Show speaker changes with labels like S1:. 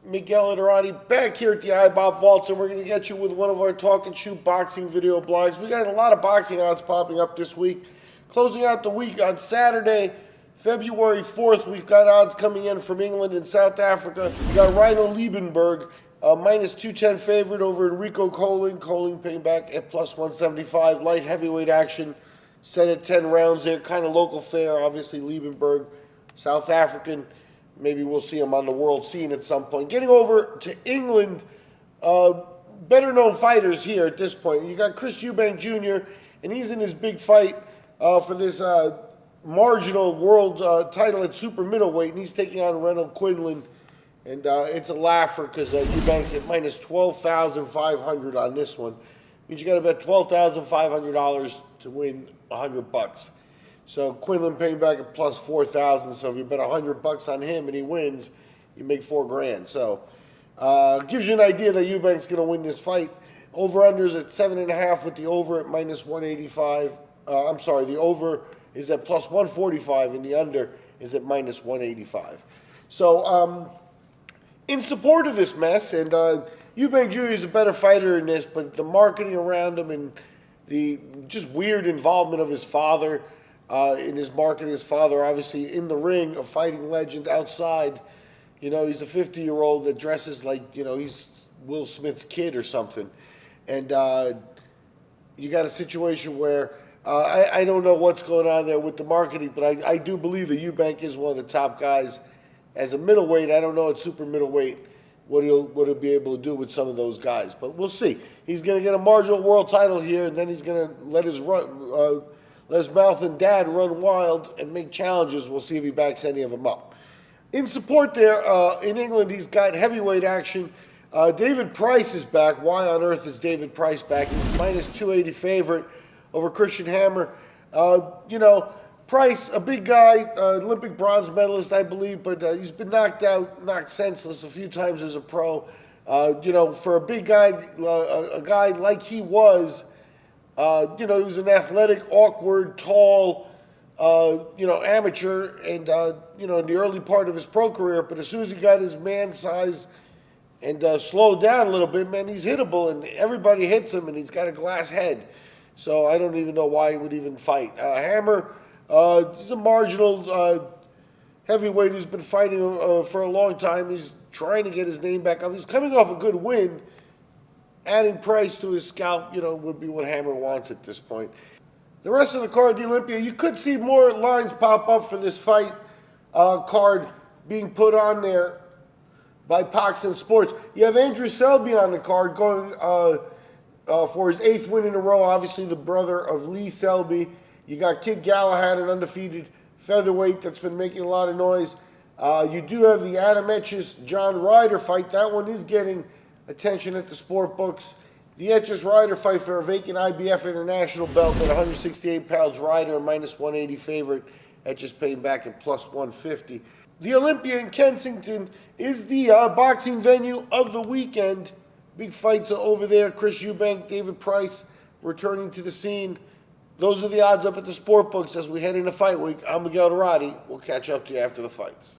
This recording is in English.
S1: Miguel Iterati back here at the iBob Vaults, and we're going to get you with one of our talk and shoot boxing video blogs. We got a lot of boxing odds popping up this week. Closing out the week on Saturday, February 4th, we've got odds coming in from England and South Africa. We got Rhino Liebenberg, minus 210 favorite over Enrico Colling. Colling paying back at plus 175. Light heavyweight action set at 10 rounds there. Kind of local fare, obviously Liebenberg, South African. Maybe we'll see him on the world scene at some point. Getting over to England, better known fighters here at this point. You got Chris Eubank Jr., and he's in his big fight for this marginal world title at super middleweight, and he's taking on Reynold Quinlan. And it's a laugher because Eubank's at minus 12,500 on this one. Means you got to bet $12,500 to win $100. So Quinlan paying back at plus 4,000. So if you bet $100 on him and he wins, you make $4,000. So gives you an idea that Eubank's going to win this fight. Over/unders at 7.5 with the over at minus 185. I'm sorry, the over is at plus 145 and the under is at minus 185. So in support of this mess, and Eubank Jr. is a better fighter in this, but the marketing around him and the just weird involvement of his father in his marketing, his father obviously in the ring, a fighting legend outside. You know, he's a 50-year-old that dresses like, you know, he's Will Smith's kid or something. And you got a situation where I don't know what's going on there with the marketing, but I do believe that Eubank is one of the top guys as a middleweight. I don't know at super middleweight what he'll be able to do with some of those guys, but we'll see. He's going to get a marginal world title here, and then he's going to let his mouth and dad run wild and make challenges. We'll see if he backs any of them up. In support there, in England, he's got heavyweight action. David Price is back. Why on earth is David Price back? He's minus 280 favorite over Christian Hammer. You know, Price, a big guy, Olympic bronze medalist, I believe, but he's been knocked senseless a few times as a pro. You know, for a big guy, a guy like he was, you know, he was an athletic, awkward, tall, you know, amateur, and, you know, in the early part of his pro career, but as soon as he got his man size and slowed down a little bit, man, he's hittable, and everybody hits him, and he's got a glass head. So I don't even know why he would even fight. Hammer, he's a marginal heavyweight who's been fighting for a long time. He's trying to get his name back up. He's coming off a good win. Adding Price to his scalp, you know, would be what Hammer wants at this point. The rest of the card, the Olympia, you could see more lines pop up for this fight card being put on there by Pox and Sports. You have Andrew Selby on the card going for his 8th win in a row, obviously the brother of Lee Selby. You got Kid Galahad, an undefeated featherweight that's been making a lot of noise. You do have the Adam Etches John Ryder fight. That one is getting attention at the sport books. The Etches Ryder fight for a vacant IBF international belt at 168 pounds. Ryder, minus 180 favorite. Etches paying back at plus 150. The Olympia in Kensington is the boxing venue of the weekend. Big fights over there. Chris Eubank, David Price returning to the scene. Those are the odds up at the sport books as we head into fight week. I'm Miguel Iterati. We'll catch up to you after the fights.